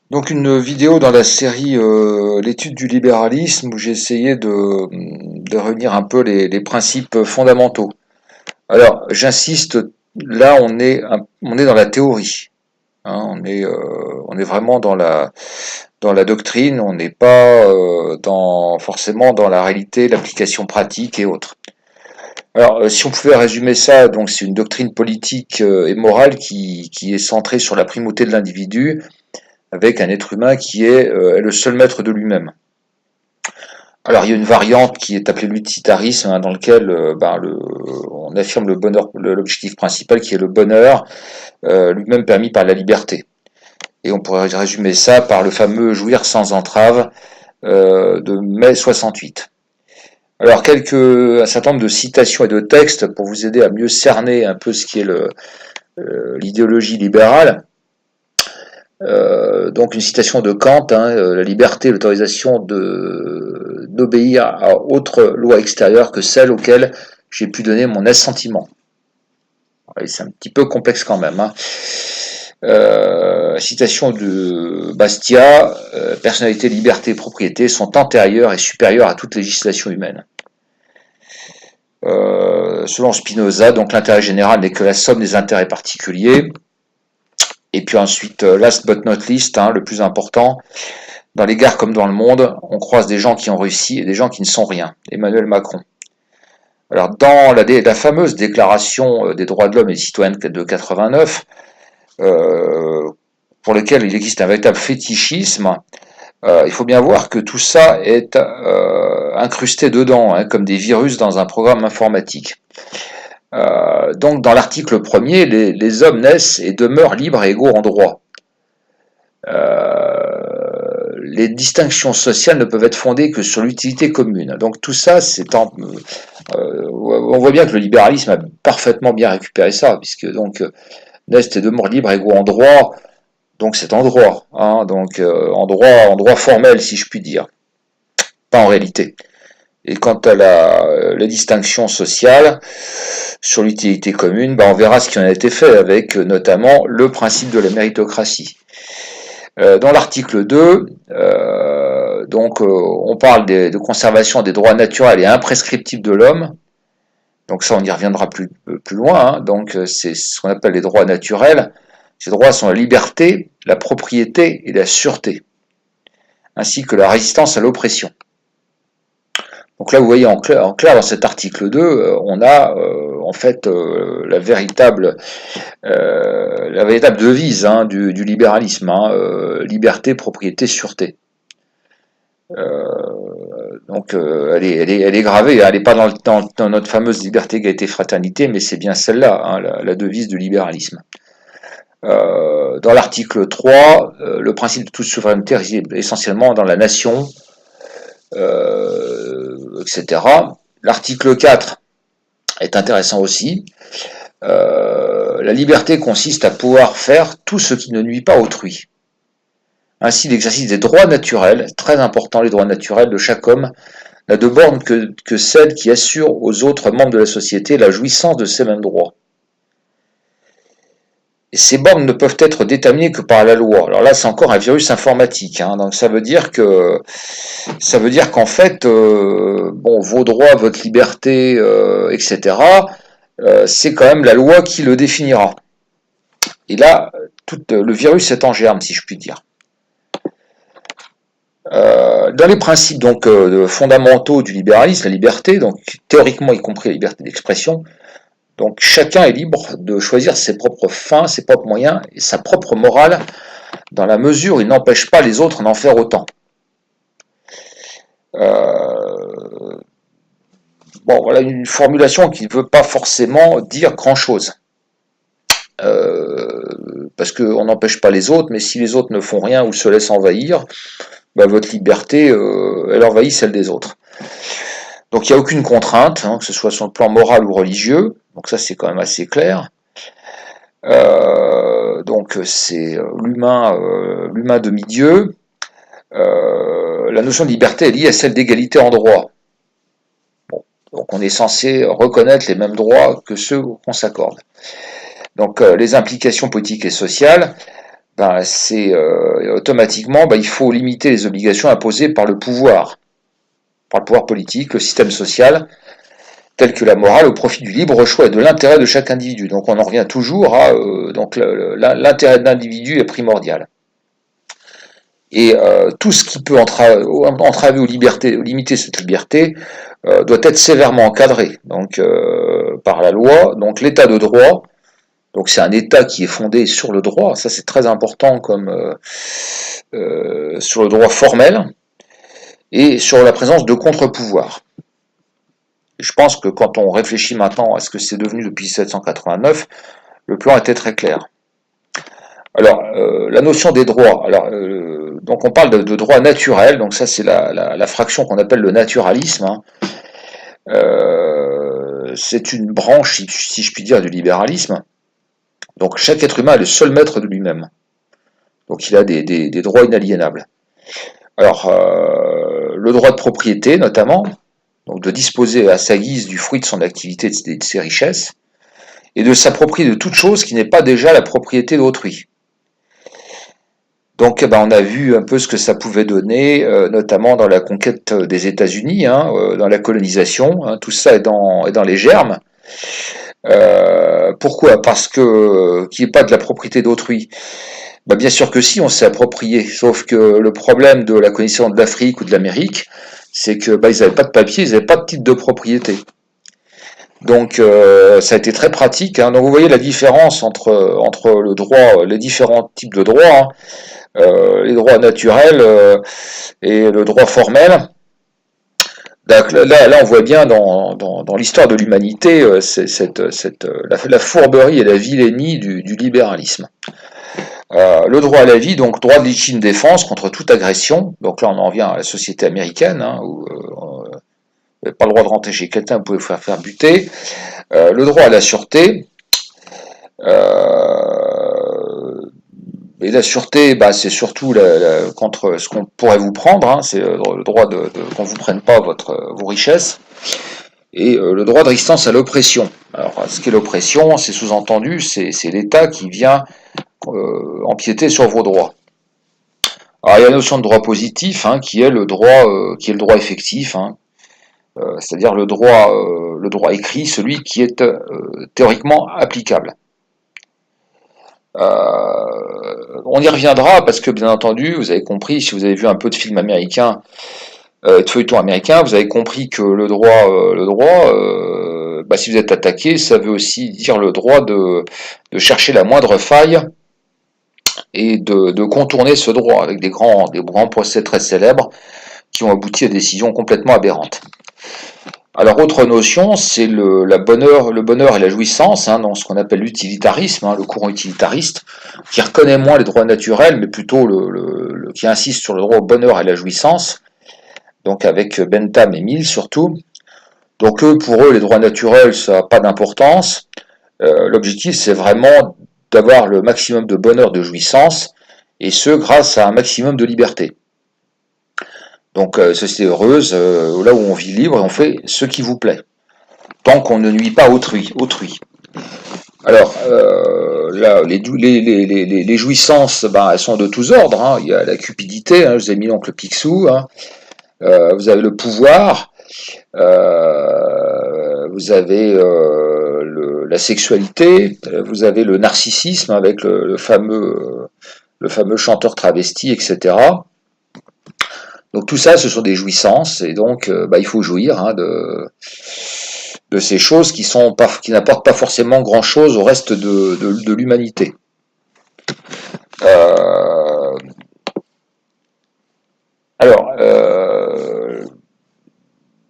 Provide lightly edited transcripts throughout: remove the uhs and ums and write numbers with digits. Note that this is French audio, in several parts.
Donc une vidéo dans la série L'étude du libéralisme où j'ai essayé de réunir un peu les principes fondamentaux. Alors j'insiste, là on est dans la théorie, hein, on est vraiment dans la doctrine, on n'est pas forcément dans la réalité, l'application pratique et autres. Alors si on pouvait résumer ça, donc c'est une doctrine politique et morale qui est centrée sur la primauté de l'individu avec un être humain qui est le seul maître de lui-même. Alors il y a une variante qui est appelée l'utilitarisme, hein, dans lequel on affirme le bonheur, l'objectif principal qui est le bonheur, lui-même permis par la liberté. Et on pourrait résumer ça par le fameux jouir sans entrave de mai 68. Alors un certain nombre de citations et de textes pour vous aider à mieux cerner un peu ce qui est l'idéologie libérale. Donc une citation de Kant, hein, la liberté, l'autorisation d'obéir à autre loi extérieure que celle auxquelles j'ai pu donner mon assentiment. C'est un petit peu complexe quand même. Hein. Citation de Bastia, personnalité, liberté et propriété sont antérieures et supérieures à toute législation humaine. Selon Spinoza, donc l'intérêt général n'est que la somme des intérêts particuliers. Et puis ensuite, last but not least, hein, le plus important, dans les gares comme dans le monde, on croise des gens qui ont réussi et des gens qui ne sont rien. Emmanuel Macron. Alors, dans la fameuse déclaration des droits de l'homme et des citoyens de 89, pour lequel il existe un véritable fétichisme, il faut bien voir que tout ça est incrusté dedans, hein, comme des virus dans un programme informatique. Donc, dans l'article premier, les hommes naissent et demeurent libres et égaux en droit. Les distinctions sociales ne peuvent être fondées que sur l'utilité commune. Donc tout ça, on voit bien que le libéralisme a parfaitement bien récupéré ça, puisque donc Nest est de mort libre égaux en droit, donc c'est en droit, hein, donc en droit formel si je puis dire, pas en réalité. Et quant à la distinction sociale sur l'utilité commune, on verra ce qui en a été fait avec notamment le principe de la méritocratie. Dans l'article 2, on parle de conservation des droits naturels et imprescriptibles de l'homme. Donc ça, on y reviendra plus loin. Hein. Donc c'est ce qu'on appelle les droits naturels. Ces droits sont la liberté, la propriété et la sûreté, ainsi que la résistance à l'oppression. Donc là, vous voyez en clair dans cet article 2, on a en fait la véritable devise, hein, du libéralisme, hein, liberté, propriété, sûreté. Elle est gravée, hein, elle n'est pas dans notre fameuse liberté, égalité, fraternité, mais c'est bien celle-là, hein, la devise du libéralisme. Dans l'article 3, le principe de toute souveraineté réside essentiellement dans la nation, etc. L'article 4 est intéressant aussi. La liberté consiste à pouvoir faire tout ce qui ne nuit pas autrui. Ainsi, l'exercice des droits naturels, très important les droits naturels de chaque homme, n'a de borne que celle qui assure aux autres membres de la société la jouissance de ces mêmes droits. Et ces bornes ne peuvent être déterminées que par la loi. Alors là, c'est encore un virus informatique, hein, donc ça veut dire qu'en fait, vos droits, votre liberté, etc., c'est quand même la loi qui le définira. Et là, tout le virus est en germe, si je puis dire. Dans les principes donc fondamentaux du libéralisme, la liberté, donc théoriquement y compris la liberté d'expression, donc chacun est libre de choisir ses propres fins, ses propres moyens et sa propre morale, dans la mesure où il n'empêche pas les autres d'en faire autant. Voilà une formulation qui ne veut pas forcément dire grand-chose. Parce qu'on n'empêche pas les autres, mais si les autres ne font rien ou se laissent envahir, votre liberté, elle envahit celle des autres. Donc il n'y a aucune contrainte, hein, que ce soit sur le plan moral ou religieux, donc ça c'est quand même assez clair. Donc c'est l'humain demi-dieu. La notion de liberté est liée à celle d'égalité en droit. Bon, donc on est censé reconnaître les mêmes droits que ceux qu'on s'accorde. Donc les implications politiques et sociales, ben, c'est automatiquement, ben, il faut limiter les obligations imposées par le pouvoir politique, le système social, tel que la morale, au profit du libre choix et de l'intérêt de chaque individu. Donc on en revient toujours à donc l'intérêt de l'individu est primordial. Et tout ce qui peut entraver ou limiter cette liberté doit être sévèrement encadré donc par la loi. Donc l'état de droit, donc c'est un état qui est fondé sur le droit, ça c'est très important comme sur le droit formel et sur la présence de contre-pouvoirs. Je pense que quand on réfléchit maintenant à ce que c'est devenu depuis 1789, le plan était très clair. Alors, la notion des droits, alors, donc on parle de droit naturel, donc ça c'est la fraction qu'on appelle le naturalisme, hein. C'est une branche, si je puis dire, du libéralisme. Donc chaque être humain est le seul maître de lui-même. Donc il a des droits inaliénables. Alors, le droit de propriété notamment, donc de disposer à sa guise du fruit de son activité et de ses richesses, et de s'approprier de toute chose qui n'est pas déjà la propriété d'autrui. Donc on a vu un peu ce que ça pouvait donner, notamment dans la conquête des États-Unis, hein, dans la colonisation, hein, tout ça est dans les germes. Pourquoi? Parce que qu'il n'y ait pas de la propriété d'autrui. Bah, bien sûr que si, on s'est approprié, sauf que le problème de la colonisation de l'Afrique ou de l'Amérique, c'est que ils n'avaient pas de papier, ils n'avaient pas de titre de propriété. Donc ça a été très pratique, hein. Donc vous voyez la différence entre le droit, les différents types de droits, hein. Les droits naturels et le droit formel. Donc là, on voit bien dans l'histoire de l'humanité la fourberie et la vilainie du libéralisme. Le droit à la vie, donc droit de légitime défense contre toute agression. Donc là, on en vient à la société américaine, hein, où vous n'avez pas le droit de rentrer chez quelqu'un, vous pouvez vous faire buter. Le droit à la sûreté. Et la sûreté, bah, c'est surtout contre ce qu'on pourrait vous prendre, hein, c'est le droit qu'on ne vous prenne pas vos richesses, et le droit de résistance à l'oppression. Alors, ce qu'est l'oppression, c'est sous-entendu, c'est l'État qui vient empiéter sur vos droits. Alors, il y a la notion de droit positif, hein, qui est le droit effectif, hein, c'est-à-dire le droit écrit, celui qui est théoriquement applicable. On y reviendra parce que bien entendu, vous avez compris, si vous avez vu un peu de films américains, de feuilletons américains, vous avez compris que le droit, bah, si vous êtes attaqué, ça veut aussi dire le droit de chercher la moindre faille et de contourner ce droit avec des grands procès très célèbres qui ont abouti à des décisions complètement aberrantes. Alors, autre notion, c'est le bonheur et la jouissance, hein, dans ce qu'on appelle l'utilitarisme, hein, le courant utilitariste, qui reconnaît moins les droits naturels, mais plutôt qui insiste sur le droit au bonheur et la jouissance, donc avec Bentham et Mill surtout. Donc pour eux, les droits naturels, ça n'a pas d'importance. L'objectif, c'est vraiment d'avoir le maximum de bonheur, de jouissance, et ce, grâce à un maximum de liberté. Donc, société heureuse, là où on vit libre et on fait ce qui vous plaît, tant qu'on ne nuit pas autrui. Alors, là, les jouissances, ben, elles sont de tous ordres, hein. Il y a la cupidité, hein, je vous ai mis donc le Picsou, hein. Vous avez le pouvoir, vous avez la sexualité, vous avez le narcissisme avec le fameux chanteur travesti, etc. Donc tout ça, ce sont des jouissances, et donc bah, il faut jouir, hein, de ces choses qui n'apportent pas forcément grand-chose au reste de l'humanité. Alors,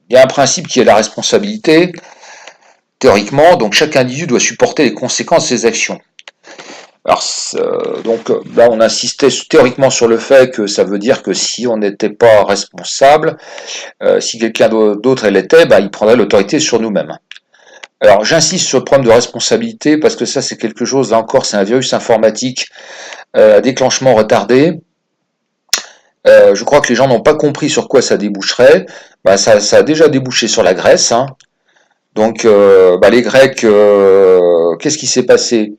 il y a un principe qui est la responsabilité, théoriquement, donc chaque individu doit supporter les conséquences de ses actions. Alors, donc là, on insistait théoriquement sur le fait que ça veut dire que si on n'était pas responsable, si quelqu'un d'autre l'était, bah, il prendrait l'autorité sur nous-mêmes. Alors, j'insiste sur le problème de responsabilité parce que ça, c'est quelque chose, là encore, c'est un virus informatique à déclenchement retardé. Je crois que les gens n'ont pas compris sur quoi ça déboucherait. Bah, ça a déjà débouché sur la Grèce, hein. Donc, bah, les Grecs, qu'est-ce qui s'est passé?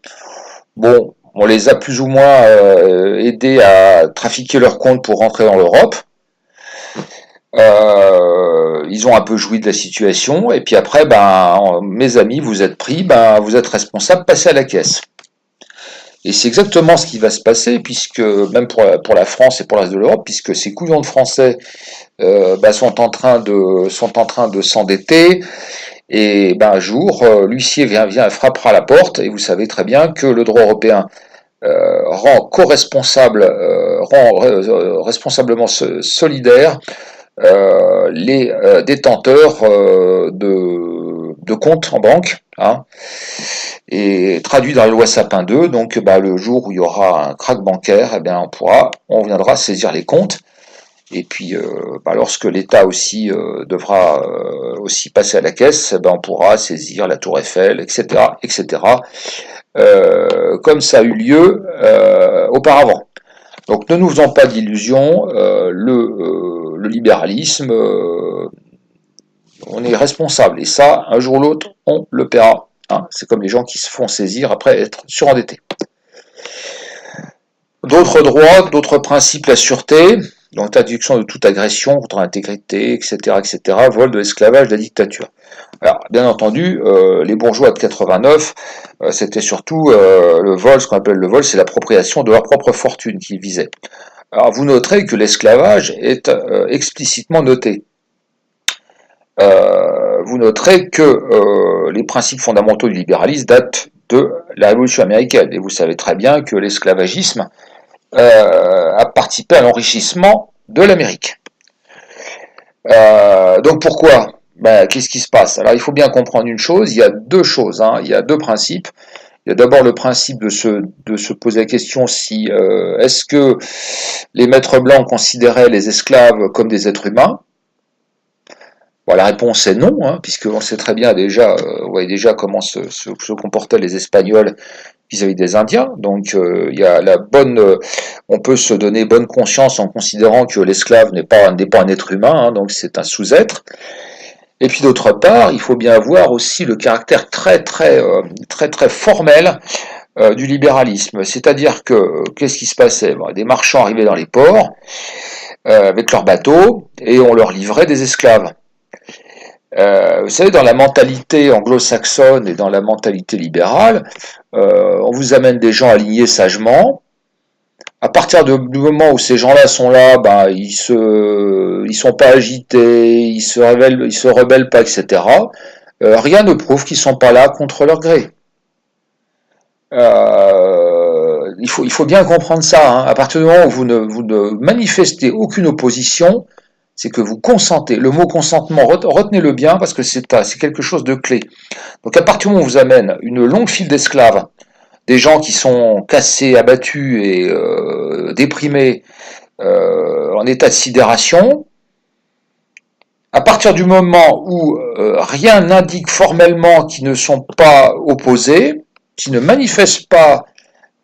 Bon, On les a plus ou moins aidés à trafiquer leurs comptes pour rentrer dans l'Europe. Ils ont un peu joui de la situation, et puis après, mes amis, vous êtes pris, vous êtes responsables, passez à la caisse. Et c'est exactement ce qui va se passer, puisque même pour la France et pour le reste de l'Europe, puisque ces couillons de Français sont en train de s'endetter, et un jour, l'huissier vient frappera à la porte, et vous savez très bien que le droit européen rend co-responsable, responsablement solidaire les détenteurs de comptes en banque, hein, et traduit dans la loi Sapin 2, donc le jour où il y aura un krach bancaire, on viendra saisir les comptes, et puis lorsque l'État aussi devra aussi passer à la caisse, on pourra saisir la Tour Eiffel, etc., etc., comme ça a eu lieu auparavant. Donc ne nous faisons pas d'illusions, le libéralisme, on est responsable, et ça, un jour ou l'autre, on le paiera. Hein. C'est comme les gens qui se font saisir après être surendettés. D'autres droits, d'autres principes, la sûreté, l'interdiction de toute agression contre l'intégrité, etc., etc., vol de l'esclavage, de la dictature. Alors, bien entendu, les bourgeois de 89, c'était surtout le vol, ce qu'on appelle le vol, c'est l'appropriation de leur propre fortune qu'ils visaient. Alors, vous noterez que l'esclavage est explicitement noté. Vous noterez que les principes fondamentaux du libéralisme datent de la Révolution américaine, et vous savez très bien que l'esclavagisme a participé à l'enrichissement de l'Amérique. Donc pourquoi ? Qu'est-ce qui se passe ? Alors il faut bien comprendre une chose, il y a deux choses, hein, il y a deux principes. Il y a d'abord le principe de se poser la question si est-ce que les maîtres blancs considéraient les esclaves comme des êtres humains ? La réponse est non, hein, puisqu'on sait très bien déjà, vous voyez déjà comment se comportaient les Espagnols vis-à-vis des Indiens. Donc il y a on peut se donner bonne conscience en considérant que l'esclave n'est pas un être humain, hein, donc c'est un sous-être. Et puis d'autre part, il faut bien voir aussi le caractère très formel du libéralisme. C'est-à-dire que qu'est-ce qui se passait ? Des marchands arrivaient dans les ports avec leurs bateaux et on leur livrait des esclaves. Vous savez, dans la mentalité anglo-saxonne et dans la mentalité libérale, on vous amène des gens alignés sagement. À partir du moment où ces gens-là sont là, ils sont pas agités, ils se rebellent pas, etc. Rien ne prouve qu'ils sont pas là contre leur gré. Il faut bien comprendre ça. Hein. À partir du moment où vous ne manifestez aucune opposition, c'est que vous consentez. Le mot consentement, retenez-le bien parce que c'est quelque chose de clé. Donc à partir du moment où on vous amène une longue file d'esclaves, des gens qui sont cassés, abattus et déprimés, en état de sidération, à partir du moment où rien n'indique formellement qu'ils ne sont pas opposés, qu'ils ne manifestent pas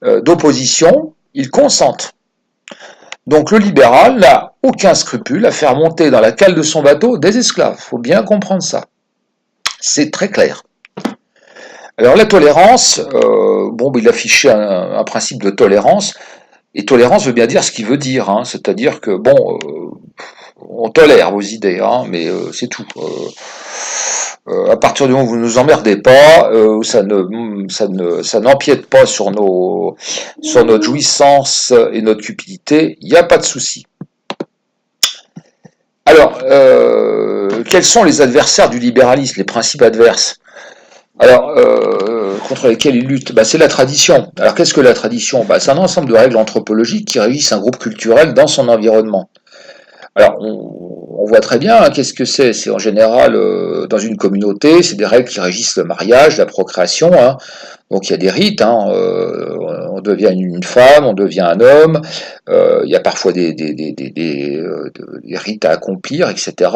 d'opposition, ils consentent. Donc le libéral n'a aucun scrupule à faire monter dans la cale de son bateau des esclaves. Il faut bien comprendre ça. C'est très clair. Alors la tolérance, il affichait un principe de tolérance, et tolérance veut bien dire ce qu'il veut dire, hein, c'est-à-dire que on tolère vos idées, hein, mais c'est tout. À partir du moment où vous ne nous emmerdez pas, ça n'empiète pas sur notre jouissance et notre cupidité, il n'y a pas de souci. Alors, quels sont les adversaires du libéralisme, les principes adverses ? Alors, contre lesquels il lutte, c'est la tradition. Alors, qu'est-ce que la tradition ? C'est un ensemble de règles anthropologiques qui régissent un groupe culturel dans son environnement. Alors, on voit très bien, hein, qu'est-ce que c'est ? C'est en général, dans une communauté, c'est des règles qui régissent le mariage, la procréation, hein. Donc il y a des rites, hein, on devient une femme, on devient un homme, il y a parfois des rites à accomplir, etc.,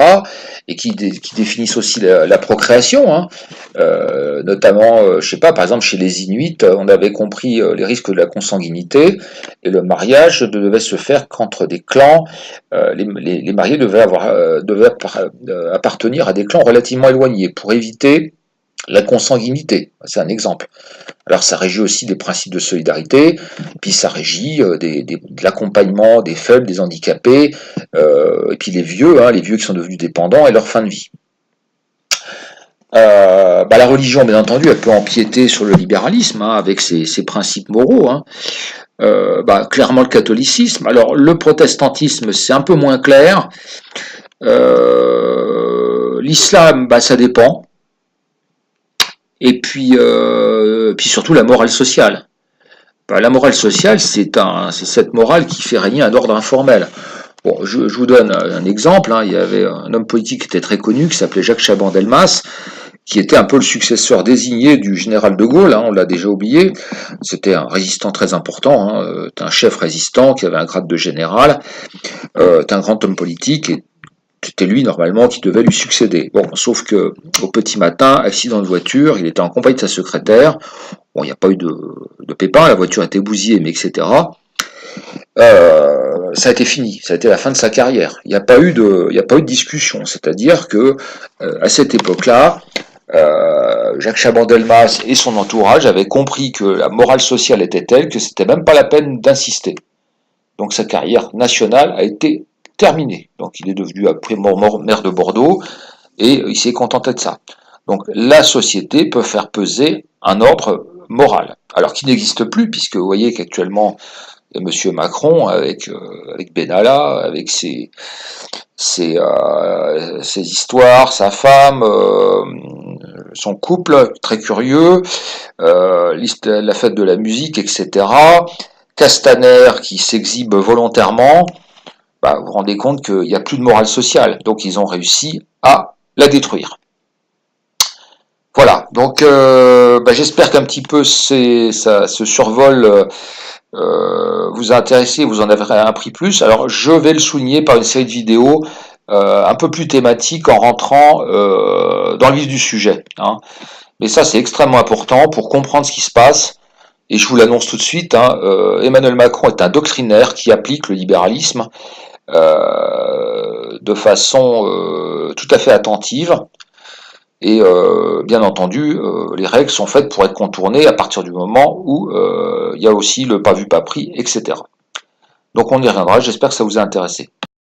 et qui définissent aussi la procréation, hein. Notamment, je sais pas, par exemple chez les Inuits, on avait compris les risques de la consanguinité, et le mariage ne devait se faire qu'entre des clans, les mariés devaient appartenir à des clans relativement éloignés, pour éviter La consanguinité, c'est un exemple. Alors ça régit aussi des principes de solidarité, puis ça régit de l'accompagnement des faibles, des handicapés, et puis les vieux qui sont devenus dépendants et leur fin de vie. La religion, bien entendu, elle peut empiéter sur le libéralisme, hein, avec ses principes moraux, hein. Clairement le catholicisme. Alors le protestantisme, c'est un peu moins clair. L'islam, ça dépend. Et puis surtout la morale sociale. La morale sociale, c'est cette morale qui fait régner un ordre informel. Bon, je vous donne un exemple, hein. Il y avait un homme politique qui était très connu, qui s'appelait Jacques Chaban-Delmas, qui était un peu le successeur désigné du général de Gaulle, hein, on l'a déjà oublié. C'était un résistant très important, hein, un chef résistant qui avait un grade de général, un grand homme politique, et c'était lui normalement qui devait lui succéder. Bon, sauf que au petit matin, accident de voiture, il était en compagnie de sa secrétaire. Bon, il n'y a pas eu de pépin, la voiture a été bousillée, mais etc. Ça a été fini, ça a été la fin de sa carrière. Il n'y a pas eu de discussion. C'est-à-dire que à cette époque-là, Jacques Chaban-Delmas et son entourage avaient compris que la morale sociale était telle que c'était même pas la peine d'insister. Donc sa carrière nationale a été terminée. Donc il est devenu après maire de Bordeaux et il s'est contenté de ça. Donc la société peut faire peser un ordre moral, alors qui n'existe plus, puisque vous voyez qu'actuellement Monsieur Macron, avec Benalla, avec ses histoires, sa femme, son couple, très curieux, la fête de la musique, etc. Castaner qui s'exhibe volontairement, vous vous rendez compte qu'il n'y a plus de morale sociale, donc ils ont réussi à la détruire. Voilà, donc j'espère qu'un petit peu ce survol vous a intéressé, vous en avez appris plus. Alors je vais le souligner par une série de vidéos un peu plus thématiques en rentrant dans le vif du sujet, hein. Mais ça c'est extrêmement important pour comprendre ce qui se passe. Et je vous l'annonce tout de suite, hein, Emmanuel Macron est un doctrinaire qui applique le libéralisme de façon tout à fait attentive. Et bien entendu, les règles sont faites pour être contournées à partir du moment où il y a aussi le pas vu pas pris, etc. Donc on y reviendra, j'espère que ça vous a intéressé.